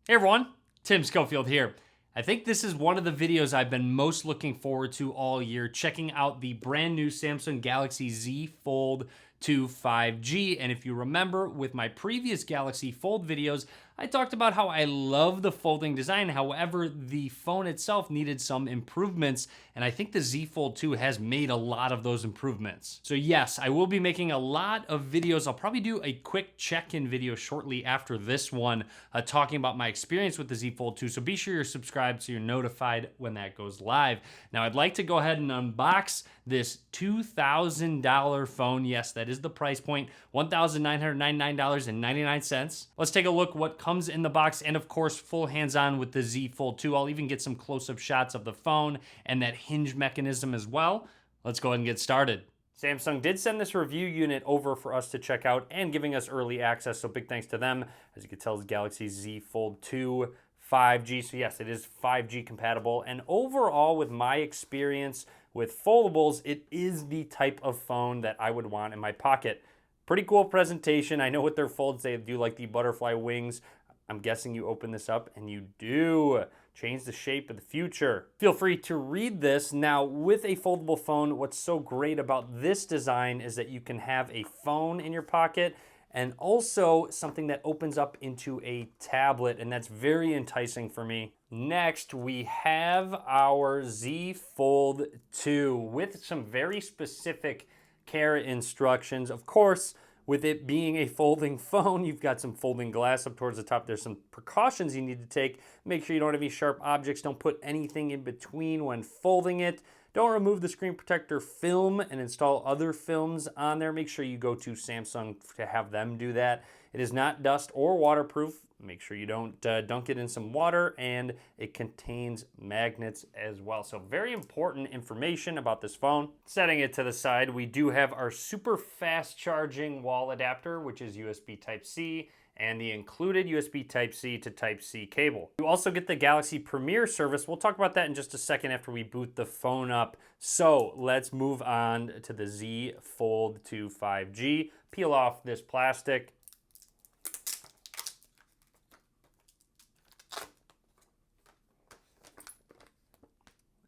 Hey everyone, Tim Schofield here. I think this is one of the videos I've been most looking forward to all year, checking out the brand new Samsung Galaxy Z Fold 2 5G. And if you remember, with my previous Galaxy Fold videos, I talked about how I love the folding design. However, the phone itself needed some improvements, and I think the Z Fold 2 has made a lot of those improvements. So yes, I will be making a lot of videos. I'll probably do a quick check-in video shortly after this one, talking about my experience with the Z Fold 2. So be sure you're subscribed so you're notified when that goes live. Now, I'd like to go ahead and unbox this $2,000 phone. Yes, that is the price point, $1,999.99. Let's take a look what comes in the box, and of course, full hands-on with the Z Fold 2. I'll even get some close-up shots of the phone and that hinge mechanism as well. Let's go ahead and get started. Samsung did send this review unit over for us to check out and giving us early access, so big thanks to them. As you can tell, it's Galaxy Z Fold 2 5G, so yes, it is 5G compatible. And overall, with my experience with foldables, it is the type of phone that I would want in my pocket. Pretty cool presentation. I know with their folds, they do like the butterfly wings. I'm guessing you open this up and you do change the shape of the future. Feel free to read this. Now, with a foldable phone, what's so great about this design is that you can have a phone in your pocket and also something that opens up into a tablet, and that's very enticing for me. Next, we have our Z Fold 2 with some very specific care instructions. Of course, with it being a folding phone, you've got some folding glass up towards the top. There's some precautions you need to take. Make sure you don't have any sharp objects. Don't put anything in between when folding it. Don't remove the screen protector film and install other films on there. Make sure you go to Samsung to have them do that. It is not dust or waterproof. Make sure you don't dunk it in some water, and it contains magnets as well. So very important information about this phone. Setting it to the side, we do have our super fast charging wall adapter, which is USB Type-C, and the included USB Type-C to Type-C cable. You also get the Galaxy Premier service. We'll talk about that in just a second after we boot the phone up. So let's move on to the Z Fold 2 5G. Peel off this plastic.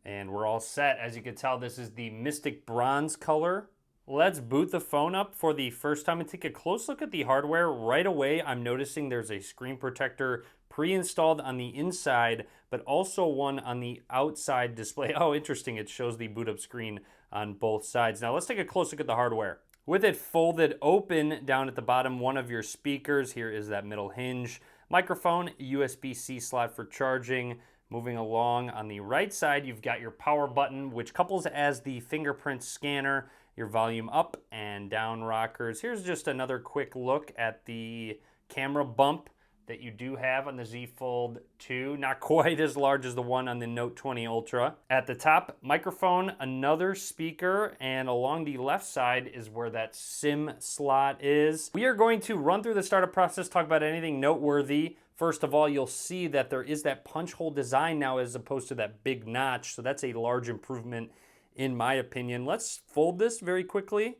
And we're all set. As you can tell, this is the Mystic Bronze color. Let's boot the phone up for the first time and take a close look at the hardware. Right away, I'm noticing there's a screen protector pre-installed on the inside, but also one on the outside display. Oh, interesting. It shows the boot up screen on both sides. Now let's take a close look at the hardware. With it folded open, down at the bottom, one of your speakers. Here is that middle hinge. Microphone, USB-C slot for charging. Moving along on the right side, you've got your power button, which couples as the fingerprint scanner, your volume up and down rockers. Here's just another quick look at the camera bump that you do have on the Z Fold 2. Not quite as large as the one on the Note 20 Ultra. At the top, microphone, another speaker, and along the left side is where that SIM slot is. We are going to run through the startup process, talk about anything noteworthy. First of all, you'll see that there is that punch hole design now as opposed to that big notch. So that's a large improvement in my opinion. Let's fold this very quickly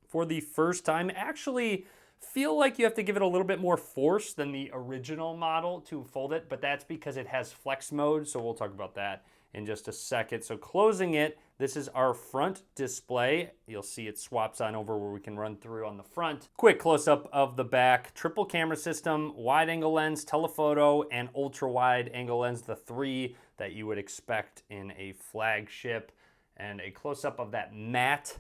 for the first time. Actually, feel like you have to give it a little bit more force than the original model to fold it, but that's because it has flex mode. So we'll talk about that in just a second. So closing it, this is our front display. You'll see it swaps on over where we can run through on the front. Quick close-up of the back. Triple camera system, wide angle lens, telephoto, and ultra wide angle lens, the three that you would expect in a flagship. And a close-up of that matte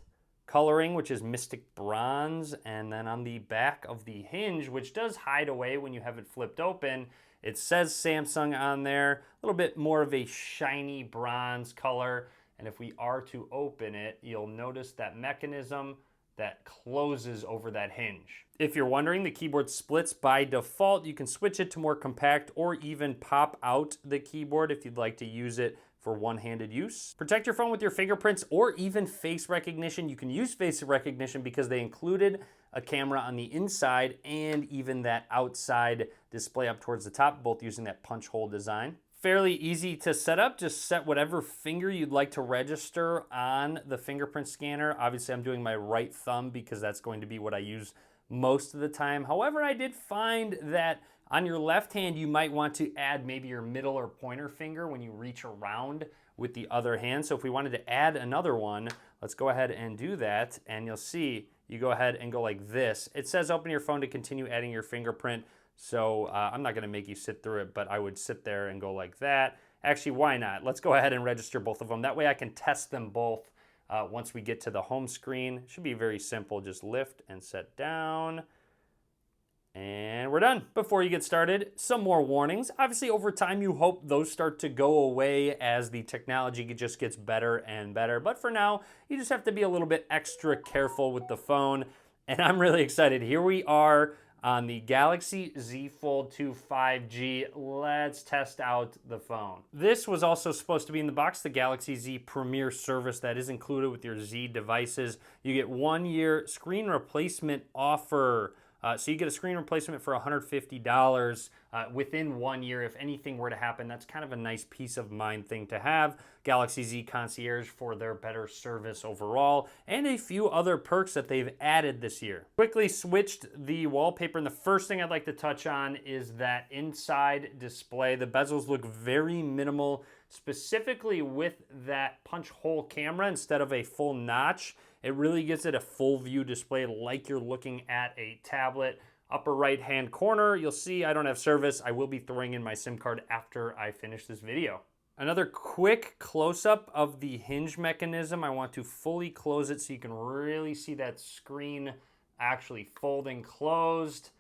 coloring, which is Mystic Bronze. And then on the back of the hinge, which does hide away when you have it flipped open, it says Samsung on there, a little bit more of a shiny bronze color. And if we are to open it, you'll notice that mechanism that closes over that hinge. If you're wondering, the keyboard splits by default. You can switch it to more compact or even pop out the keyboard if you'd like to use it for one-handed use. Protect your phone with your fingerprints or even face recognition. You can use face recognition because they included a camera on the inside and even that outside display up towards the top, both using that punch hole design. Fairly easy to set up. Just set whatever finger you'd like to register on the fingerprint scanner. Obviously, I'm doing my right thumb because that's going to be what I use most of the time. However, I did find that On your left hand, you might want to add maybe your middle or pointer finger when you reach around with the other hand. So if we wanted to add another one, let's go ahead and do that. And you'll see, you go ahead and go like this. It says open your phone to continue adding your fingerprint. So I'm not gonna make you sit through it, but I would sit there and go like that. Actually, why not? Let's go ahead and register both of them. That way I can test them both once we get to the home screen. It should be very simple. Just lift and set down. And we're done. Before you get started, some more warnings. Obviously, over time, you hope those start to go away as the technology just gets better and better. But for now, you just have to be a little bit extra careful with the phone. And I'm really excited. Here we are on the Galaxy Z Fold 2 5G. Let's test out the phone. This was also supposed to be in the box, the Galaxy Z Premier service that is included with your Z devices. You get 1 year screen replacement offer. So you get a screen replacement for $150 within 1 year. If anything were to happen, that's kind of a nice peace of mind thing to have. Galaxy Z Concierge for their better service overall, and a few other perks that they've added this year. Quickly switched the wallpaper, and the first thing I'd like to touch on is that inside display. The bezels look very minimal, specifically with that punch hole camera instead of a full notch. It really gives it a full view display like you're looking at a tablet. Upper right hand corner, you'll see I don't have service. I will be throwing in my SIM card after I finish this video. Another quick close-up of the hinge mechanism. I want to fully close it so you can really see that screen actually folding closed.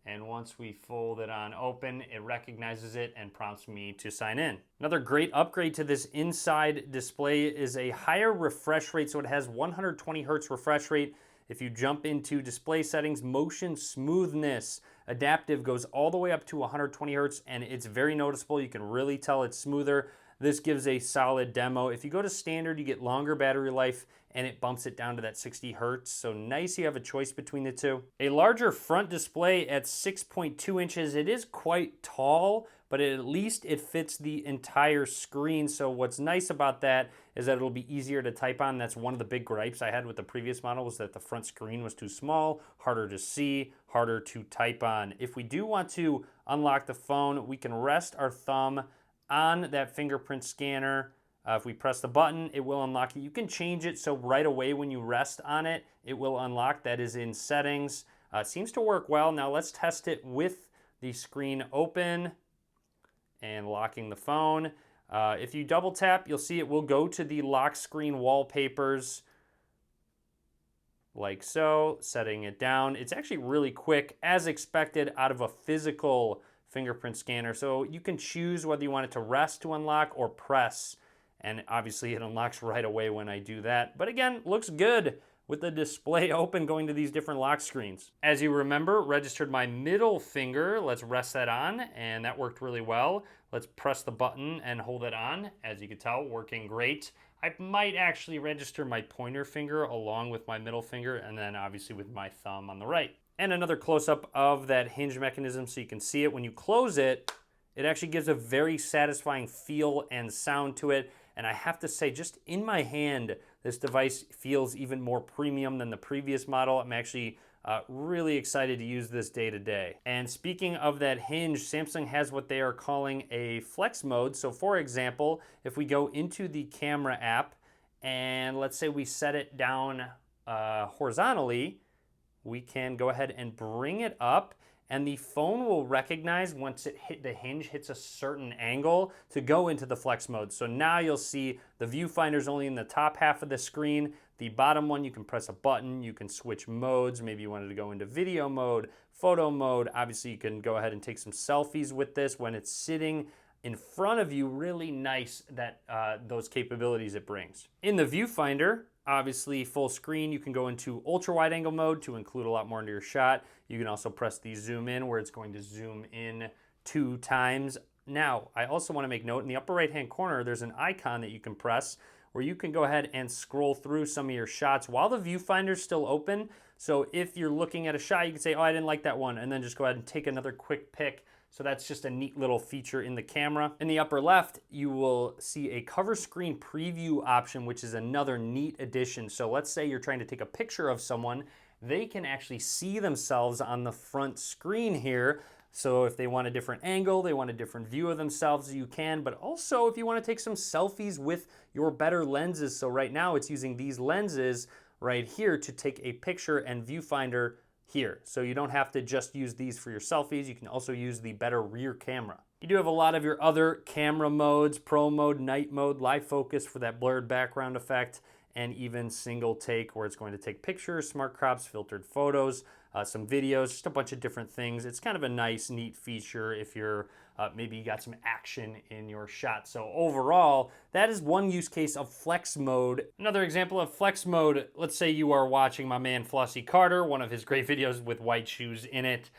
And once we fold it on open, it recognizes it and prompts me to sign in. Another great upgrade to this inside display is a higher refresh rate. So it has 120 hertz refresh rate. If you jump into display settings, motion smoothness, adaptive goes all the way up to 120 hertz, and it's very noticeable. You can really tell it's smoother. This gives a solid demo. If you go to standard, you get longer battery life, and it bumps it down to that 60 hertz. So nice, you have a choice between the two. A larger front display at 6.2 inches. It is quite tall, but at least it fits the entire screen. So what's nice about that is that it'll be easier to type on. That's one of the big gripes I had with the previous model, was that the front screen was too small, harder to see, harder to type on. If we do want to unlock the phone, we can rest our thumb on that fingerprint scanner. If we press the button, it will unlock it. You can change it so right away when you rest on it, it will unlock. That is in settings. It seems to work well. Now let's test it with the screen open and locking the phone. If you double tap, you'll see it will go to the lock screen wallpapers like so, setting it down. It's actually really quick, as expected, out of a physical fingerprint scanner. So you can choose whether you want it to rest to unlock or press. And obviously it unlocks right away when I do that. But again, looks good with the display open going to these different lock screens. As you remember, registered my middle finger. Let's rest that on, and that worked really well. Let's press the button and hold it on. As you can tell, working great. I might actually register my pointer finger along with my middle finger, and then obviously with my thumb on the right. And another close-up of that hinge mechanism so you can see it. When you close it, it actually gives a very satisfying feel and sound to it. And I have to say, just in my hand, this device feels even more premium than the previous model. I'm actually really excited to use this day to day. And speaking of that hinge, Samsung has what they are calling a flex mode. So for example, if we go into the camera app and let's say we set it down horizontally, we can go ahead and bring it up, and the phone will recognize once the hinge hits a certain angle to go into the flex mode. So now you'll see the viewfinder's only in the top half of the screen. The bottom one, you can press a button, you can switch modes. Maybe you wanted to go into video mode, photo mode. Obviously you can go ahead and take some selfies with this when it's sitting in front of you. Really nice that those capabilities it brings. In the viewfinder, obviously full screen, you can go into ultra wide angle mode to include a lot more into your shot. You can also press the zoom in where it's going to zoom in 2 times. Now, I also want to make note in the upper right hand corner, there's an icon that you can press where you can go ahead and scroll through some of your shots while the viewfinder is still open. So if you're looking at a shot, you can say, oh, I didn't like that one, and then just go ahead and take another quick pick. So that's just a neat little feature in the camera. In the upper left, you will see a cover screen preview option, which is another neat addition. So let's say you're trying to take a picture of someone, they can actually see themselves on the front screen here. So if they want a different angle, they want a different view of themselves, you can. But also if you want to take some selfies with your better lenses. So right now it's using these lenses right here to take a picture and viewfinder here. So you don't have to just use these for your selfies. You can also use the better rear camera. You do have a lot of your other camera modes: pro mode, night mode, live focus for that blurred background effect, and even single take where it's going to take pictures, smart crops, filtered photos, some videos, just a bunch of different things. It's kind of a nice, neat feature if you're maybe you got some action in your shot. So overall, that is one use case of flex mode. Another example of flex mode, let's say you are watching my man Flossie Carter, one of his great videos with white shoes in it.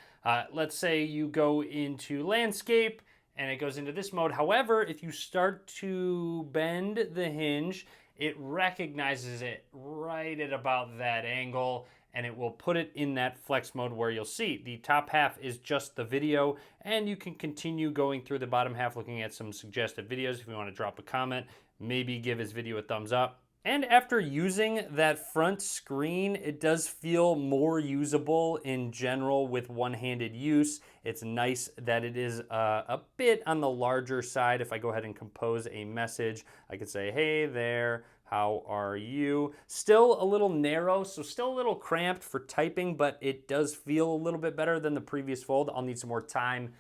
Let's say you go into landscape and it goes into this mode. However, if you start to bend the hinge, it recognizes it right at about that angle, and it will put it in that flex mode where you'll see the top half is just the video, and you can continue going through the bottom half looking at some suggested videos. If you want to drop a comment, maybe give his video a thumbs up. And after using that front screen, it does feel more usable in general with one-handed use. It's nice that it is a bit on the larger side. If I go ahead and compose a message, I could say, hey there, how are you? Still a little narrow, so still a little cramped for typing, but it does feel a little bit better than the previous Fold. I'll need some more time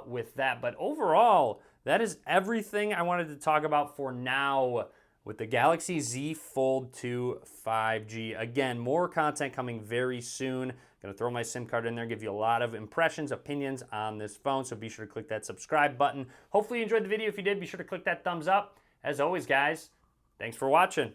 with that. But overall, that is everything I wanted to talk about for now with the Galaxy Z Fold 2 5G. Again, more content coming very soon. Gonna throw my SIM card in there, give you a lot of impressions, opinions on this phone, so be sure to click that subscribe button. Hopefully you enjoyed the video. If you did, be sure to click that thumbs up. As always, guys, thanks for watching.